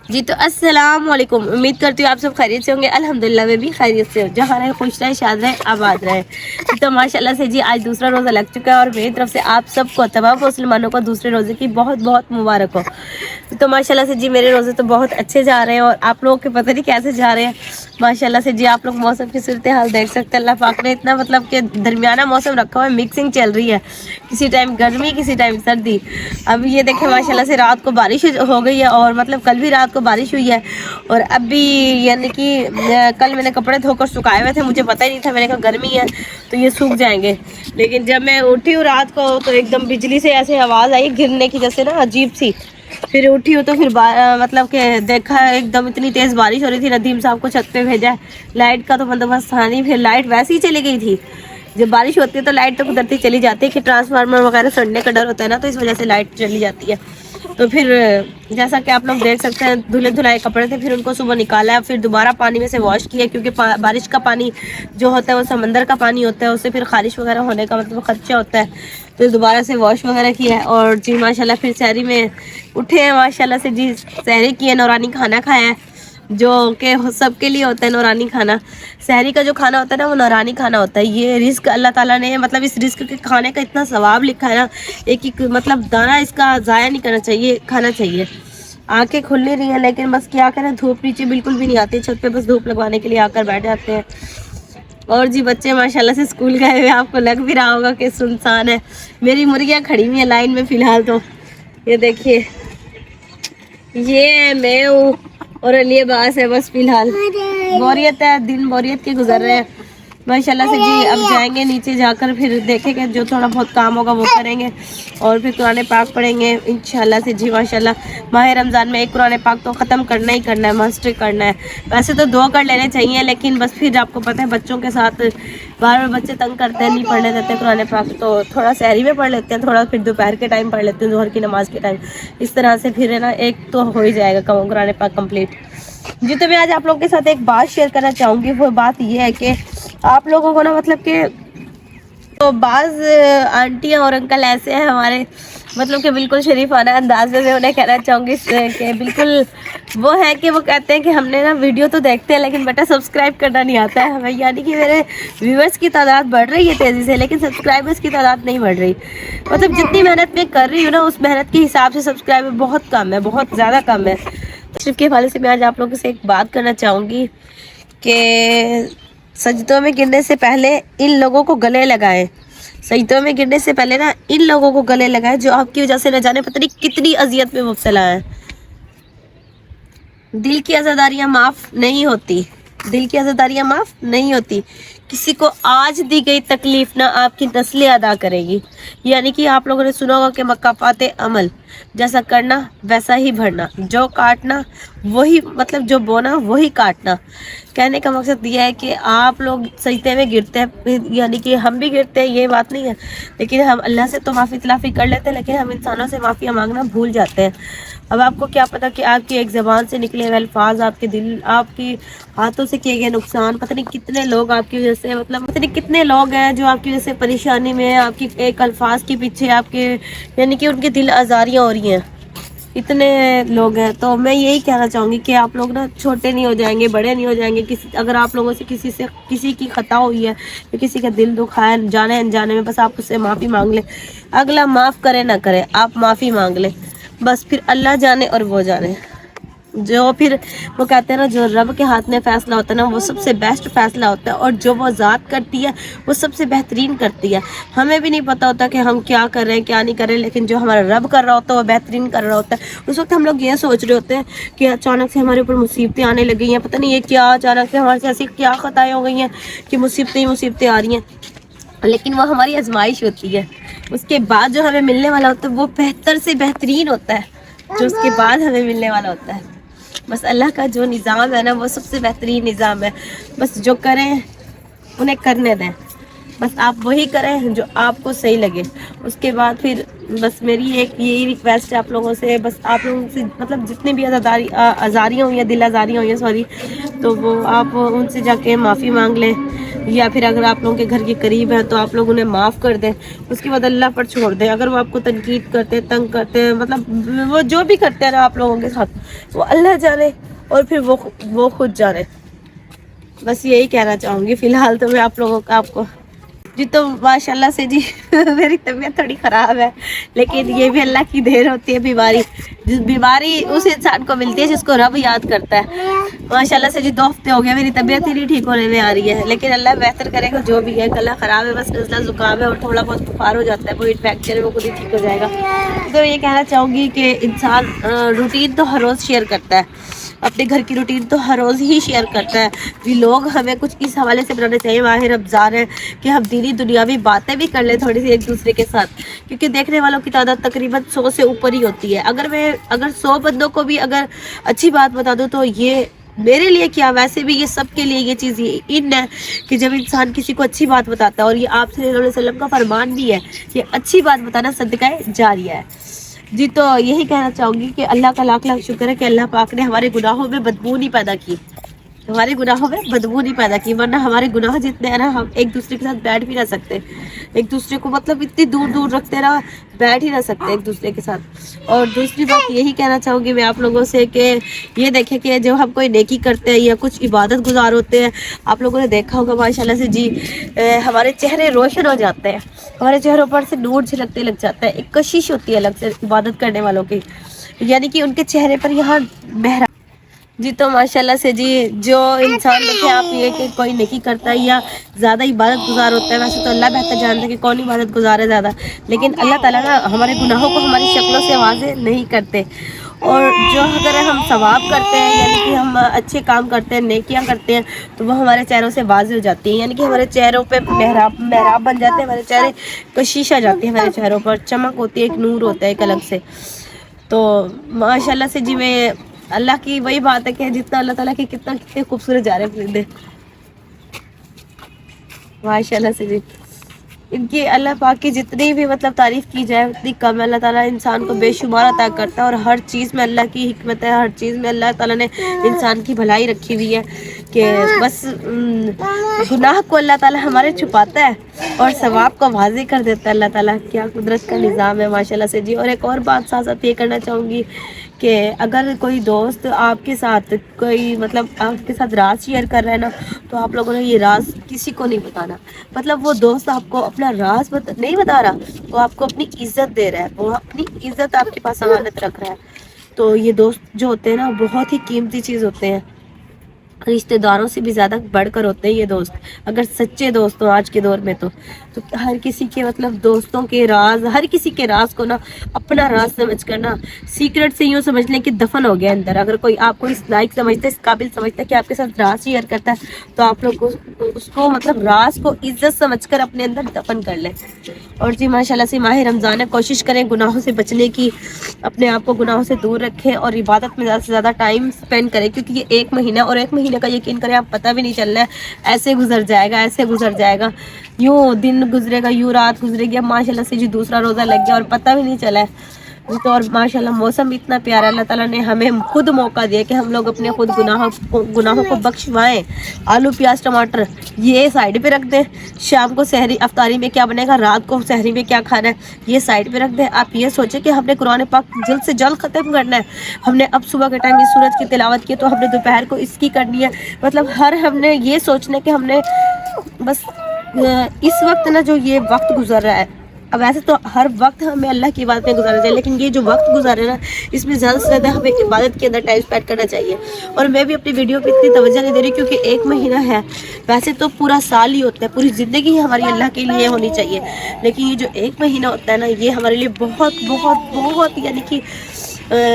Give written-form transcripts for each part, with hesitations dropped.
جی تو السلام علیکم، امید کرتی ہوں آپ سب خیریت سے ہوں گے۔ الحمدللہ میں بھی خیریت سے ہوں، جہاں رہے خوش رہے، شاد رہے، آباد رہے۔ تو ماشاءاللہ سے جی آج دوسرا روزہ لگ چکا ہے، اور میری طرف سے آپ سب کو، تمام مسلمانوں کو دوسرے روزے کی بہت بہت مبارک ہو۔ تو ماشاءاللہ سے جی میرے روزے تو بہت اچھے جا رہے ہیں، اور آپ لوگوں کے پتہ نہیں کیسے جا رہے ہیں۔ ماشاءاللہ سے جی آپ لوگ موسم کی صورتحال دیکھ سکتے ہیں، اللہ پاک نے اتنا مطلب کہ درمیانہ موسم رکھا ہوا ہے، مکسنگ چل رہی ہے، کسی ٹائم گرمی کسی ٹائم سردی۔ اب یہ دیکھیں ماشاءاللہ سے رات کو بارش ہو گئی ہے، اور مطلب کل بھی رات کو بارش ہوئی ہے، اور اب بھی یعنی کہ کل میں نے کپڑے دھو کر سکھائے ہوئے تھے، مجھے پتہ ہی نہیں تھا، میں نے کہا گرمی ہے تو یہ سوکھ جائیں گے، لیکن جب میں اٹھی ہوں رات کو تو ایک دم بجلی سے ایسے آواز آئی گرنے کی جیسے نا عجیب سی، پھر اٹھی ہوں تو پھر مطلب کہ دیکھا ایک دم اتنی تیز بارش ہو رہی تھی، ندیم صاحب کو چھت پہ بھیجا، لائٹ کا تو بندوبست تھا نہیں، پھر لائٹ ویسے ہی چلی گئی تھی۔ جب بارش ہوتی ہے تو لائٹ تو قدرتی چلی جاتی ہے، کہ ٹرانسفارمر وغیرہ سڑنے کا ڈر ہوتا ہے نا، تو اس وجہ سے لائٹ چلی جاتی ہے۔ تو پھر جیسا کہ آپ لوگ دیکھ سکتے ہیں دھلے دھلائے کپڑے تھے، پھر ان کو صبح نکالا ہے، پھر دوبارہ پانی میں سے واش کیا، کیونکہ بارش کا پانی جو ہوتا ہے وہ سمندر کا پانی ہوتا ہے، اس سے پھر خارش وغیرہ ہونے کا مطلب خدشہ ہوتا ہے، تو دوبارہ سے واش وغیرہ کیا ہے۔ اور جی ماشاءاللہ پھر سحری میں اٹھے ہیں ماشاءاللہ سے جی، سحری کی ہے، نورانی کھانا کھایا ہے، جو کہ سب کے لیے ہوتا ہے نورانی کھانا۔ سحری کا جو کھانا ہوتا ہے نا وہ نورانی کھانا ہوتا ہے، یہ رزق اللہ تعالیٰ نے مطلب اس رزق کے کھانے کا اتنا ثواب لکھا ہے نا، ایک ایک مطلب دانہ اس کا ضائع نہیں کرنا چاہیے، کھانا چاہیے۔ آنکھیں کھل نہیں رہی ہیں لیکن بس کیا کریں، دھوپ نیچے بالکل بھی نہیں آتی، چھت پہ بس دھوپ لگوانے کے لیے آ کر بیٹھ جاتے ہیں۔ اور جی بچے ماشاءاللہ سے اسکول گئے ہوئے، آپ کو لگ بھی رہا ہوگا کہ سنسان ہے۔ میری مرغیاں کھڑی ہوئی ہیں لائن میں فی الحال، تو یہ دیکھیے یہ میں ہوں اور علی عباس ہے بس فی الحال، بوریت ہے، دن بوریت کے گزر رہے ہیں ماشاءاللہ سے جی۔ اب جائیں گے نیچے، جا کر پھر دیکھیں گے جو تھوڑا بہت کام ہوگا وہ کریں گے، اور پھر قرآن پاک پڑھیں گے انشاءاللہ سے جی ماشاءاللہ۔ ماہ رمضان میں ایک قرآن پاک تو ختم کرنا ہی کرنا ہے، مسٹ کرنا ہے۔ ویسے تو 2 کر لینے چاہیے، لیکن بس پھر آپ کو پتہ ہے بچوں کے ساتھ بار بار بچے تنگ کرتے ہیں، نہیں پڑھنے دیتے قرآن پاک، تو تھوڑا سحری میں پڑھ لیتے ہیں، تھوڑا پھر دوپہر کے ٹائم پڑھ لیتے ہیں، ظہر کی نماز کے ٹائم، اس طرح سے پھر ہے نا ایک تو ہو ہی جائے گا قرآن پاک کمپلیٹ۔ جی تو میں آج آپ لوگوں کے ساتھ ایک بات شیئر کرنا چاہوں گی، وہ بات یہ ہے کہ آپ لوگوں کو نا مطلب کہ تو بعض آنٹیاں اور انکل ایسے ہیں ہمارے، مطلب کہ بالکل شریفانہ انداز میں انہیں کہنا چاہوں گی کہ بالکل وہ ہے کہ وہ کہتے ہیں کہ ہم نے نا ویڈیو تو دیکھتے ہیں لیکن بیٹا سبسکرائب کرنا نہیں آتا ہے ہمیں، یعنی کہ میرے ویورز کی تعداد بڑھ رہی ہے تیزی سے، لیکن سبسکرائبرز کی تعداد نہیں بڑھ رہی۔ مطلب جتنی محنت میں کر رہی ہوں نا اس محنت کے حساب سے سبسکرائبر بہت کم ہے، بہت زیادہ کم ہے۔ تشریف کے حوالے سے میں آج آپ لوگوں سے ایک بات کرنا چاہوں گی کہ سجدوں میں گرنے سے پہلے ان لوگوں کو گلے لگائیں، سجدوں میں گرنے سے پہلے نا ان لوگوں کو گلے لگائیں جو آپ کی وجہ سے نہ جانے پتہ نہیں کتنی اذیت میں مبتلا ہے۔ دل کی عزاداریاں معاف نہیں ہوتی، دل کی عزاداریاں معاف نہیں ہوتی، کسی کو آج دی گئی تکلیف نہ آپ کی نسلیں ادا کرے گی۔ یعنی کہ آپ لوگوں نے سنا ہوگا کہ مکافات عمل، جیسا کرنا ویسا ہی بھرنا، جو کاٹنا وہی مطلب جو بونا وہی کاٹنا۔ کہنے کا مقصد یہ ہے کہ آپ لوگ سجدے میں گرتے ہیں، یعنی کہ ہم بھی گرتے ہیں، یہ بات نہیں ہے، لیکن ہم اللہ سے تو معافی تلافی کر لیتے ہیں، لیکن ہم انسانوں سے معافی مانگنا بھول جاتے ہیں۔ اب آپ کو کیا پتا کہ آپ کی ایک زبان سے نکلے ہوئے الفاظ، آپ کے دل، آپ کی ہاتھوں سے کیے گئے نقصان، پتہ نہیں کتنے لوگ آپ کی وجہ سے مطلب پتہ نہیں کتنے لوگ ہیں جو آپ کی وجہ سے پریشانی میں ہیں، آپ کی ایک الفاظ کے پیچھے آپ کے یعنی کہ ان کے دل آزاریاں ہو رہی ہیں، اتنے لوگ ہیں۔ تو میں یہی کہنا چاہوں گی کہ آپ لوگ نا چھوٹے نہیں ہو جائیں گے، بڑے نہیں ہو جائیں گے، اگر آپ لوگوں سے کسی کی خطا ہوئی ہے یا کسی کا دل دکھایا جانے انجانے میں، بس آپ اس سے معافی مانگ لیں، اگلا معاف کرے نہ کرے آپ معافی مانگ لیں، بس پھر اللہ جانے اور وہ جانے۔ جو پھر وہ کہتے ہیں نا جو رب کے ہاتھ میں فیصلہ ہوتا ہے نا وہ سب سے بیسٹ فیصلہ ہوتا ہے، اور جو وہ ذات کرتی ہے وہ سب سے بہترین کرتی ہے۔ ہمیں بھی نہیں پتہ ہوتا کہ ہم کیا کر رہے ہیں کیا نہیں کر رہے، لیکن جو ہمارا رب کر رہا ہوتا ہے وہ بہترین کر رہا ہوتا ہے۔ اس وقت ہم لوگ یہ سوچ رہے ہوتے ہیں کہ اچانک سے ہمارے اوپر مصیبتیں آنے لگی ہیں، پتہ نہیں یہ کیا اچانک سے ہمارے سے ایسی کیا خطائیں ہو گئی ہیں کہ مصیبتیں آ رہی ہیں، لیکن وہ ہماری آزمائش ہوتی ہے۔ اس کے بعد جو ہمیں ملنے والا ہوتا ہے وہ بہتر سے بہترین ہوتا ہے جو اس کے بعد ہمیں ملنے والا ہوتا ہے۔ بس اللہ کا جو نظام ہے نا وہ سب سے بہترین نظام ہے، بس جو کریں انہیں کرنے دیں، بس آپ وہی کریں جو آپ کو صحیح لگے۔ اس کے بعد پھر بس میری ایک یہی ریکویسٹ ہے آپ لوگوں سے، بس آپ لوگوں سے مطلب جتنے بھی آزاریاں ہوئی ہیں، دل آزاریاں ہوئی ہیں سوری، تو وہ آپ ان سے جا کے معافی مانگ لیں، یا پھر اگر آپ لوگوں کے گھر کے قریب ہیں تو آپ لوگ انہیں معاف کر دیں، اس کے بعد اللہ پر چھوڑ دیں۔ اگر وہ آپ کو تنقید کرتے ہیں، تنگ کرتے ہیں، مطلب وہ جو بھی کرتے ہیں نا آپ لوگوں کے ساتھ، وہ اللہ جانے اور پھر وہ خود جانے۔ بس یہی کہنا چاہوں گی فی الحال تو میں آپ لوگوں کا آپ کو جی۔ تو ماشاءاللہ سے جی میری طبیعت تھوڑی خراب ہے، لیکن یہ بھی اللہ کی دیر ہوتی ہے۔ بیماری اس انسان کو ملتی ہے جس کو رب یاد کرتا ہے۔ ماشاءاللہ سے جی 2 ہفتے ہو گئے میری طبیعت ہی نہیں ٹھیک ہونے میں آ رہی ہے، لیکن اللہ بہتر کرے گا جو بھی ہے۔ گلا خراب ہے، بس نزلہ زکام ہے اور تھوڑا بہت بخار ہو جاتا ہے، وہ انفیکشن ہے، وہ خود ہی ٹھیک ہو جائے گا۔ تو یہ کہنا چاہوں گی کہ انسان روٹین تو ہر روز شیئر کرتا ہے، اپنے گھر کی روٹین تو ہر روز ہی شیئر کرتا ہے جی۔ لوگ ہمیں کچھ اس حوالے سے بنانا چاہیے، ماہ رمضان ہے، کہ ہم دینی دنیاوی باتیں بھی کر لیں تھوڑی سی ایک دوسرے کے ساتھ، کیونکہ دیکھنے والوں کی تعداد تقریباً 100 سے اوپر ہی ہوتی ہے۔ اگر 100 بندوں کو بھی اگر اچھی بات بتا دو تو یہ میرے لیے کیا، ویسے بھی یہ سب کے لیے یہ چیز ان ہے کہ جب انسان کسی کو اچھی بات بتاتا ہے، اور یہ آپ صلی اللہ علیہ وسلم کا فرمان بھی ہے کہ اچھی بات بتانا صدقہ جاریہ ہے جی۔ تو یہی کہنا چاہوں گی کہ اللہ کا لاکھ لاکھ شکر ہے کہ اللہ پاک نے ہمارے گناہوں میں بدبو نہیں پیدا کی، ہمارے گناہوں میں بدبو نہیں پیدا کی، ورنہ ہمارے گناہ جتنے ہیں نا، ہم ایک دوسرے کے ساتھ بیٹھ بھی نہ سکتے، ایک دوسرے کو مطلب اتنی دور دور رکھتے رہا، بیٹھ ہی نہ سکتے ایک دوسرے کے ساتھ۔ اور دوسری بات یہی کہنا چاہوں گی میں آپ لوگوں سے کہ یہ دیکھیں کہ جب ہم کوئی نیکی کرتے ہیں یا کچھ عبادت گزار ہوتے ہیں، آپ لوگوں نے دیکھا ہوگا ماشاءاللہ سے جی ہمارے چہرے روشن ہو جاتے ہیں، ہمارے چہروں پر سے نور جھلکنے لگ جاتا ہے، ایک کشش ہوتی ہے الگ سے عبادت کرنے والوں کی، یعنی کہ ان کے چہرے پر یہاں بہرا جی۔ تو ماشاءاللہ سے جی جو انسان دیکھیں آپ یہ کہ کوئی نیکی کرتا ہے یا زیادہ عبادت گزار ہوتا ہے، ویسے تو اللہ بہتر جانتا ہے کہ کون عبادت گزار ہے زیادہ، لیکن اللہ تعالیٰ نا ہمارے گناہوں کو ہماری شکلوں سے واضح نہیں کرتے، اور جو اگر ہم ثواب کرتے ہیں یعنی کہ ہم اچھے کام کرتے ہیں، نیکیاں کرتے ہیں، تو وہ ہمارے چہروں سے واضح ہو جاتی ہیں، یعنی کہ ہمارے چہروں پہ محراب بن جاتے ہیں، ہمارے چہرے کشش آ جاتی ہے، ہمارے چہروں پر چمک ہوتی ہے، ایک نور ہوتا ہے ایک الگ سے۔ تو ماشاءاللہ سے جی میں اللہ کی وہی بات ہے کہ جتنا اللہ تعالیٰ کی کتنے خوبصورت جا رہے ہیں پرندے ماشاءاللہ سے جی، ان کی اللہ پاک کی جتنی بھی مطلب تعریف کی جائے اتنی کم ہے۔ اللہ تعالیٰ انسان کو بے شمار عطا کرتا ہے، اور ہر چیز میں اللہ کی حکمت ہے، ہر چیز میں اللہ تعالیٰ نے انسان کی بھلائی رکھی ہوئی ہے، کہ بس گناہ کو اللہ تعالیٰ ہمارے چھپاتا ہے اور ثواب کو واضح کر دیتا ہے۔ اللہ تعالیٰ کیا قدرت کا نظام ہے ماشاءاللہ سے جی۔ اور ایک اور بات ساتھ ساتھ یہ کرنا چاہوں گی کہ اگر کوئی دوست آپ کے ساتھ کوئی مطلب آپ کے ساتھ راز شیئر کر رہا ہے نا، تو آپ لوگوں نے یہ راز کسی کو نہیں بتانا، مطلب وہ دوست آپ کو اپنا راز نہیں بتا رہا، وہ آپ کو اپنی عزت دے رہا ہے، وہ اپنی عزت آپ کے پاس امانت رکھ رہا ہے۔ تو یہ دوست جو ہوتے ہیں نا بہت ہی قیمتی چیز ہوتے ہیں، رشتہ داروں سے بھی زیادہ بڑھ کر ہوتے ہیں یہ دوست، اگر سچے دوست ہوں آج کے دور میں تو ہر کسی کے مطلب دوستوں کے راز، ہر کسی کے راز کو نا اپنا راز سمجھ کر نا سیکرٹ سے یوں سمجھ لیں کہ دفن ہو گیا اندر۔ اگر کوئی آپ کو اس لائق سمجھتا ہے، اس قابل سمجھتا ہے کہ آپ کے ساتھ راز شیئر کرتا ہے، تو آپ لوگ اس کو مطلب راز کو عزت سمجھ کر اپنے اندر دفن کر لیں۔ اور جی ماشاءاللہ سے ماہ رمضان ہے، کوشش کریں گناہوں سے بچنے کی، اپنے آپ کو گناہوں سے دور رکھیں اور عبادت میں زیادہ سے زیادہ ٹائم سپینڈ کریں، کیونکہ یہ 1 مہینہ اور 1 مہینے کا یقین کریں آپ پتہ بھی نہیں چل رہا ہے، ایسے گزر جائے گا، ایسے گزر جائے گا، یوں دن گزرے گا، یوں رات گزرے گی، اب ماشاءاللہ سے جی دوسرا روزہ لگ گیا اور پتہ بھی نہیں چلا ہے۔ تو اور ماشاءاللہ موسم اتنا پیارا، اللہ تعالیٰ نے ہمیں خود موقع دیا کہ ہم لوگ اپنے خود گناہوں کو بخشوائیں۔ آلو پیاز ٹماٹر یہ سائڈ پہ رکھ دیں، شام کو سحری افطاری میں کیا بنے گا، رات کو سحری میں کیا کھانا ہے یہ سائڈ پہ رکھ دیں۔ آپ یہ سوچیں کہ ہم نے قرآن پاک جلد سے جلد ختم کرنا ہے، ہم نے اب صبح کے ٹائم اس سورج کی تلاوت کی تو ہم نے دوپہر کو اس کی کرنی ہے، مطلب ہم نے یہ سوچنا ہے کہ ہم نے بس اس وقت نا جو یہ وقت گزر رہا ہے، اب ایسے تو ہر وقت ہمیں اللہ کی عبادت میں گزارنا چاہیے، لیکن یہ جو وقت گزارے نا اس میں زیادہ سے زیادہ ہمیں عبادت کے اندر ٹائم اسپینڈ کرنا چاہیے۔ اور میں بھی اپنی ویڈیو پہ اتنی توجہ نہیں دے رہی کیونکہ 1 مہینہ ہے، ویسے تو پورا سال ہی ہوتا ہے، پوری زندگی ہی ہماری اللہ کے لیے ہونی چاہیے، لیکن یہ جو 1 مہینہ ہوتا ہے نا یہ ہمارے لیے بہت بہت بہت یعنی کہ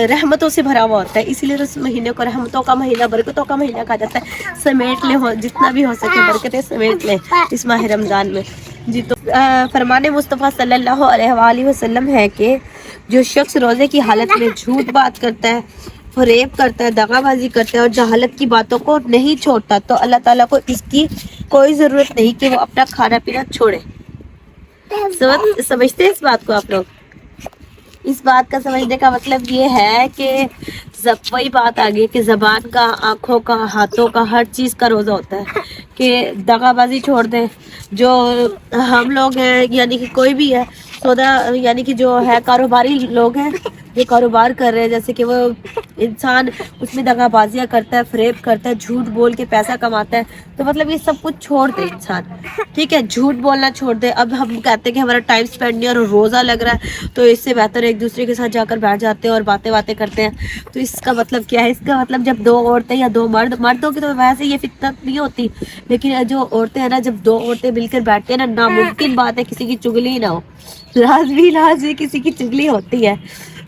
رحمتوں سے بھرا ہوا ہوتا ہے، اسی لیے اس مہینے کو رحمتوں کا مہینہ، برکتوں کا مہینہ کہا جاتا ہے۔ سمیٹ لیں، جتنا بھی ہو سکے برکتیں سمیٹ لیں اس ماہ رمضان میں جی۔ تو فرمان مصطفیٰ صلی اللہ علیہ وآلہ وسلم ہے کہ جو شخص روزے کی حالت میں جھوٹ بات کرتا ہے، فریب کرتا ہے، دغا بازی کرتا ہے اور جہالت کی باتوں کو نہیں چھوڑتا، تو اللہ تعالیٰ کو اس کی کوئی ضرورت نہیں کہ وہ اپنا کھانا پینا چھوڑے۔ سمجھتے ہیں اس بات کو آپ لوگ؟ اس بات کا سمجھنے کا مطلب یہ ہے کہ وہی بات آ گئی کہ زبان کا، آنکھوں کا، ہاتھوں کا، ہر چیز کا روزہ ہوتا ہے کہ دغا بازی چھوڑ دیں. جو ہم لوگ ہیں یعنی کہ کوئی بھی ہے سودا، یعنی کہ جو ہے کاروباری لوگ ہیں جو کاروبار کر رہے ہیں، جیسے کہ وہ انسان اس میں دغا بازیاں کرتا ہے، فریب کرتا ہے، جھوٹ بول کے پیسہ کماتا ہے، تو مطلب یہ سب کچھ چھوڑ دے انسان. ٹھیک ہے، جھوٹ بولنا چھوڑ دے. اب ہم کہتے ہیں کہ ہمارا ٹائم سپینڈ نہیں اور روزہ لگ رہا ہے، تو اس سے بہتر ایک دوسرے کے ساتھ جا کر بیٹھ جاتے ہیں اور باتیں کرتے ہیں. تو اس کا مطلب کیا ہے؟ اس کا مطلب جب دو عورتیں یا دو مردوں کی تو ویسے یہ فطرت نہیں ہوتی، لیکن جو عورتیں ہیں نا، جب دو عورتیں مل کر بیٹھتے ہیں نا، ناممکن بات ہے کسی کی چگلی نہ ہو. لازمی کسی کی چگلی ہوتی ہے.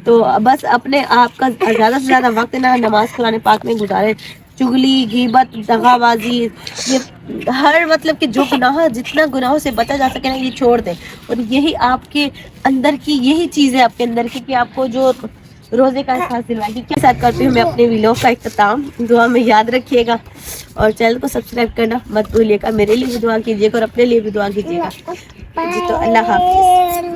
تو بس اپنے آپ کا زیادہ سے زیادہ وقت نا نماز قرآن پاک میں گزارے. چگلی، غیبت، دغا بازی، یہ ہر مطلب کہ جو گناہ، جتنا گناہوں سے بچا جا سکے نا، یہ چھوڑ دیں. اور یہی آپ کے اندر کی، یہی چیز ہے آپ کے اندر کی کہ آپ کو جو روزے کا احساس دلوائے گی. کیا ساتھ کرتی ہوں میں اپنے ویلوگ کا اختتام. دعا میں یاد رکھیے گا اور چینل کو سبسکرائب کرنا مت بھولیے گا. میرے لیے بھی دعا کیجیے گا اور اپنے لیے بھی دعا کیجیے گا. جی تو اللہ حافظ.